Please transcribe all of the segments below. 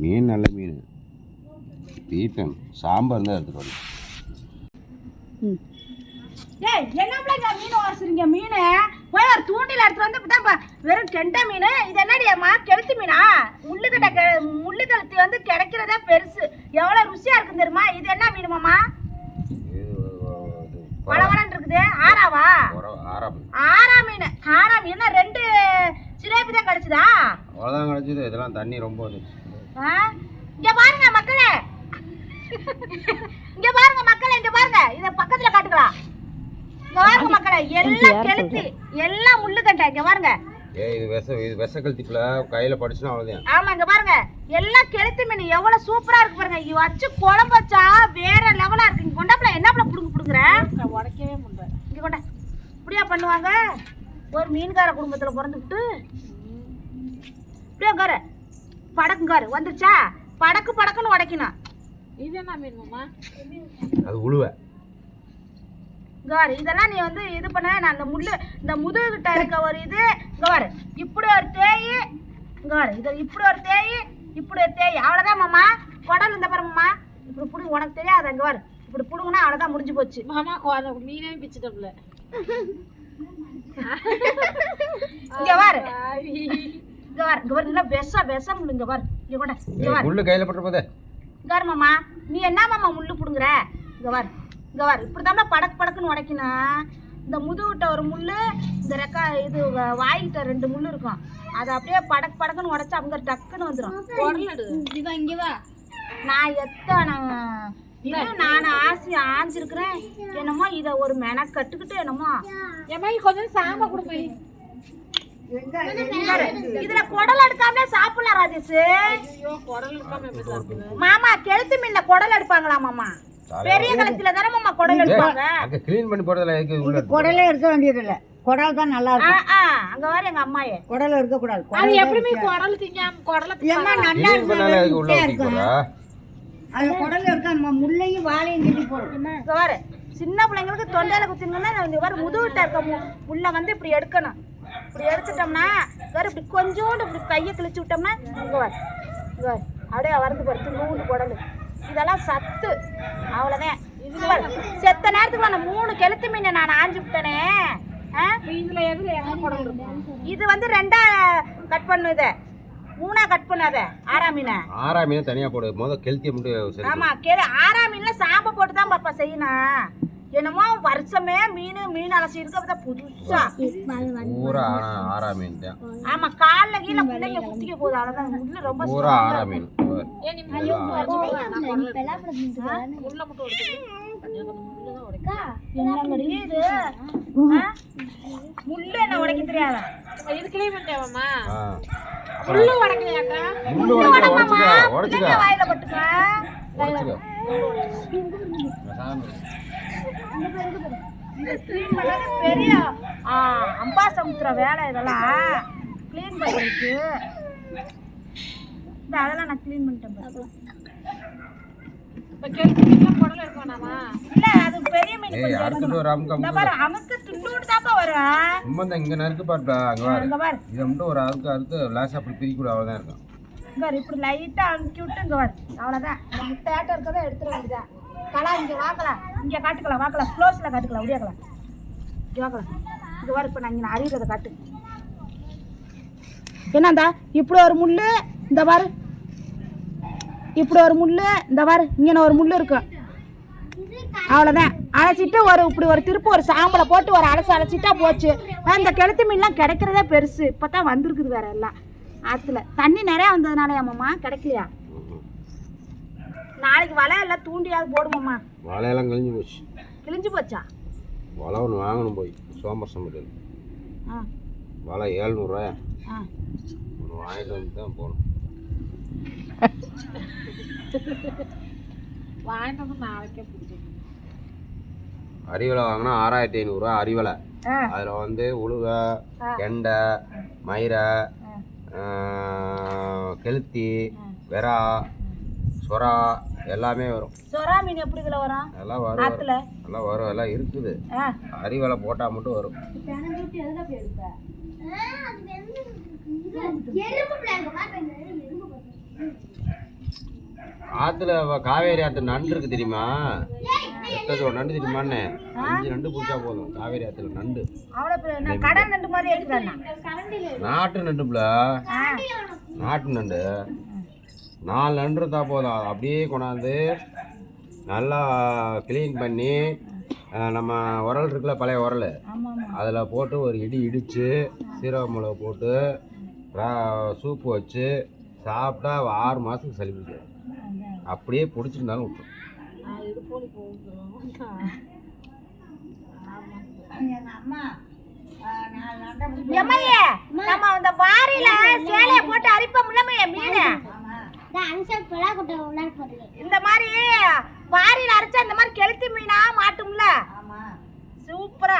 மீன் நல்ல மீன் பீட்டன் சாம்பார் தான் எடுத்துட்டு வரணும். என்ன மீன் வாசுறீங்க? மீன் போய் ஒரு தூண்டில எடுத்து வந்து வெறும் கெண்டை மீன். இது என்னடி அம்மா? கெளுத்தி மீனா? முள்ளுக்கெளுத்தி வந்து கிடைக்கிறதா பெருசு. எவ்வளவு ருசியா இருக்கும் தெரியுமா? இது என்ன மீனுமாமா? வளவளன்னு இருக்குது. ஆறாவா? ஆறா மீன். ஆறா மீன் ரெண்டு சிலேபி தான் கிடைச்சதா? அவ்வளவுதான் கிடைச்சது. இதெல்லாம் தண்ணி ரொம்ப இங்க பாருங்க மக்களே, இங்க பாருங்க மக்களே, இங்க பாருங்க. இத பக்கத்துல காட்டுக்கலாம். இங்க பாருங்க மக்களே, எல்லாம் கெளுத்தி, எல்லாம் முள்ளுக்கண்டை. இங்க பாருங்க. இது வெச கழுத்திக்குள்ள கையில படிச்சுனா அவ்வளவுதான். ஆமா, இங்க பாருங்க, எல்லாம் கெளுத்தி மீன். எவ்வளவு சூப்பரா இருக்கு பாருங்க. இங்க வச்சு குழம்பு வச்சா வேற லெவலா இருக்கு. இங்க கொண்டாப்ல என்னப்ல புடுங்குற உடைக்கவே முடியல. இங்க கொண்டா இப்படியா பண்ணுவாங்க? ஒரு மீன்கார குடும்பத்துல பிறந்துட்டு இப்படியா கார படக்குங்காரு வந்துருச்சா? படக்கு படக்குன்னு உடைக்கணும். இது என்ன மீன் மாமா? அது உழுவ காரு. இதெல்லாம் நீ வந்து இது பண்ண. நான் அந்த முள்ளு இந்த முதுகிட்ட இருக்க ஒரு இது காரு. இப்படி ஒரு தேய் காரு. இது இப்படி ஒரு தேய், இப்படி ஒரு தேய். அவ்வளவுதான் மாமா. குடல் இந்த பாரு மாமா. இப்படி புடுங்க. உனக்கு தெரியாது. அங்க பாரு. இப்படி புடுங்கன்னா அவ்வளவுதான், முடிஞ்சு போச்சு மாமா. மீனே பிச்சுட்டோம்ல. இங்க பாரு, இங்க பாரு, இங்க பாரு. நல்லா விஷம் இங்க பாரு. இங்க கொண்டா. இங்க பாரு. முள்ளு கையில பட்டு போதே. கார் மாமா, நீ என்ன மாமா முள்ளு புடுங்குற? இங்க பாரு, இங்க பாரு. இப்படிதான் படக்கு படக்குன்னு உடைக்கணும். இந்த முதுகிட்ட ஒரு முள்ளு, இந்த ரெக்கா இது வாய்கிட்ட ரெண்டு முள்ளு இருக்கும். அதை அப்படியே படக்கு படக்குன்னு உடைச்சா அவங்க டக்குன்னு வந்துடும். இதான் இங்கவா நான் எத்தனை நான் ஆஞ்சிருக்கிறேன். என்னமோ இதை ஒரு மென கட்டுக்கிட்டு என்னமோ கொஞ்சம் சாம்ப கொடுப்பேன். இதுல குடல் எடுக்காம சாப்பிடலாம் ராஜேஷ். மாமா, கெளுத்தி மீன்ல குடல் எடுப்பாங்களா மாமா? பெரிய கலத்துல தானே மாமா குடல் எடுப்பாங்க. அங்க க்ளீன் பண்ணி போறதுல இது குடலே இருக்க வேண்டியது இல்ல. குடல் தான் நல்லா இருக்கும். அங்க வர எங்க அம்மாயே குடல் இருக்க கூடாது. அது எப்பவுமே குடல் திங்காம குடல ஏமா நல்லா இருக்கும். அது குடல் இருக்க முள்ளையும் வாழையும் கிட்டி போடும். இங்க வர சின்ன பிள்ளைங்களுக்கு தொண்டையில குத்திங்கன்னா இந்த வர முதுகிட்ட இருக்க முள்ள வந்து இப்படி எடுக்கணும். இப்படி எடுத்துட்டோம்னா வேற இப்படி கொஞ்சோண்டு இப்படி கையை கிழிச்சு விட்டோம்னா இங்க வர இங்க வர அப்படியே வறந்து படுத்து நூண்டு குடல். இதெல்லாம் சத்து. அவ்வளோதான். செத்த நேரத்துக்கு நான் 3 கெளுத்தி மீனை நான் ஆஞ்சு விட்டேனே. இதுல எதுல என்ன குடல் இருக்கும்? இது வந்து 2ஆ கட் பண்ணுது, 3ஆ கட் பண்ணாத. ஆறா மீன் தனியா போடு. முதல்ல கெளுத்திய மட்டும். ஆமா, ஆறா மீன்ல சாம்பை போட்டு தான் பாப்பா செய்யணும். என்னமோ வருஷமே மீன் அலசி இருக்க புதுசா பூரா ஆறா மீன் தான். ஆமா, கால்ல கீழே பிள்ளைங்க குத்திக்க போகுது. அவ்வளவுதான். முள்ளு ரொம்ப பூரா ஆறா மீன். முள்ளு என்ன உடைக்க தெரியாதா? இது கிளீன் பண்ணிட்டேவாமா? முள்ளு உடைக்கலையாக்கா? முள்ளு உடைச்சுக்க. வாயில பட்டுக்க. பெரிய அம்பாசமுத்திர வேலை இதெல்லாம் கிளீன் பண்ணுறதுக்கு. அதெல்லாம் நான் கிளீன் பண்ணிட்டேன். இல்ல, அது பெரிய மீன். அமுக்கு துண்டோடு தாப்பா வரும். இங்க நறுக்கு பாருடா. அங்க பாரு. இத மட்டும் ஒரு அறுத்து லாஸ் அப்படி பிரிக்க கூட அவ்வளவுதான் இருக்கும். இங்க இப்படி லைட்டா அமுக்கி விட்டு இங்க வர அவ்வளவுதான். முட்டையாட்ட இருக்கதை எடுத்துட வேண்டியதான். கலா இங்க வாக்கலாம், இங்க காட்டுக்கலாம், வாக்கலாம், க்ளோஸ்ல காட்டுக்கலாம், உடையாக்கலாம், இங்க வாக்கலாம். இங்க வர இப்ப நான் இங்க அறியறதை காட்டு. என்னண்டா இப்படி ஒரு முள்ளு இந்த பாரு, இப்படி ஒரு முள்ளு இந்த பாரு, இங்க ஒரு முள்ளு இருக்கும். அவ்வளோதான். அழைச்சிட்டு இப்படி ஒரு திருப்பு ஒரு சாம்பலை போட்டு ஒரு அழைச்சிட்டா போச்சு. இந்த கெளுத்தி மீன்லாம் கிடைக்கிறதே பெருசு. இப்போ தான் வந்திருக்குது வேற எல்லாம் ஆற்றுல. தண்ணி நிறையா வந்ததுனால அம்மாம்மா கிடைக்கலையா? நாளைக்கு வலை எல்லாம் தூண்டியாவது போடுமாம்மா. வலையெல்லாம் கிழிஞ்சு போச்சா? வலை ஒன்று வாங்கணும் போய் சோமர் சமையல். வலை 700 ரூபாயா? ஒன்று வாங்கிட்டு வந்து தான் போகணும். வாங்கிட்டு வந்து நாளைக்கே பிடிக்கும். அரிவலை வாங்கினா 6500 ரூபா அரிவலை. அதில் வந்து உழுக, கெண்டை, மயிரை, கெளுத்தி, வெறா, சொரா எல்லாமே வரும். சொரா மீன் எப்படி கிலோ வரும்? எல்லாம் வரும், எல்லாம் வரும், எல்லாம் இருக்குது. அரிவலை போட்டால் மட்டும் வரும். ஆத்துல காவேரி ஆத்துல நண்டு இருக்கு தெரியுமா? எத்தனை நண்டு தெரியுமாண்ணே? 5 நண்டு பிடிச்சா போதும். காவேரி ஆத்துல நண்டு அவ்வளோ கடல் நண்டு மாதிரி இருக்கிறேன். நாட்டு நண்டுப்ல, நாட்டு நண்டு 4 நண்டு இருந்தா போதும். அப்படியே கொண்டாந்து நல்லா க்ளீன் பண்ணி நம்ம உரல் இருக்குல்ல, பழைய உரல், அதில் போட்டு ஒரு இடி இடித்து சீரக மிளகு போட்டு சூப்பு வச்சு சாப்பிட்டா 6 மாதத்துக்கு சளி பிடிக்காது. அப்படியே பிடிச்சிருந்தாலும் விட்டுரும். நம்ம அந்த வாரியில சேலைய போட்டு அரிப்போம்ல மீன், இந்த மாதிரி வாரியில அரைச்சா இந்த மாதிரி கெளுத்தி மீனா மாட்டும்ல, சூப்பரா.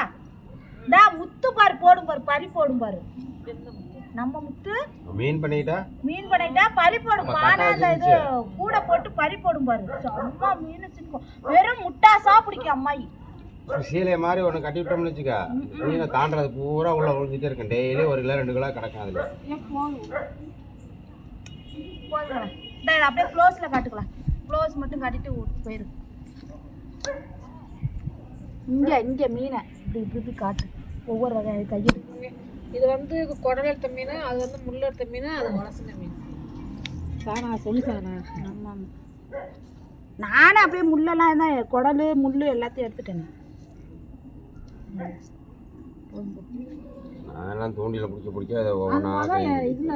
முத்து பாரு போடும் பாரு, பறி போடும் பாரு. நம்ம முத்து மீன் பண்ணிட்டா பறி போடும். பானை இது கூட போட்டு பறி போடும் பாரு. அம்மா மீன் சிக்கும், வெறும் முட்டாசா பிடிக்கும் அம்மாயி. சீலையை மாதிரி ஒன்று கட்டி விட்டோம்னு வச்சுக்கா, மீனை தாண்டது பூரா உள்ள விழுந்துட்டே இருக்கேன். டெய்லி 1 கிலோ 2 கிலோ கிடக்கும். அதில் அப்படியே க்ளோஸ்ல காட்டுக்கலாம். க்ளோஸ் மட்டும் காட்டிட்டு போயிடும். இங்க மீனை இப்படி காட்டு. ஒவ்வொரு வகை கையில் இது வந்து குடல் எடுத்த மீன், அது வந்து முள் எடுத்த மீன், அது வளசின மீன். சாணா சொல்லி சாணா. ஆமாம், நானும் அப்படியே முள்ளெல்லாம் தான், குடல் முள் எல்லாத்தையும் எடுத்துட்டேன். நான் தூண்டில பிடிக்க அதை ஒவ்வொன்றா இதுல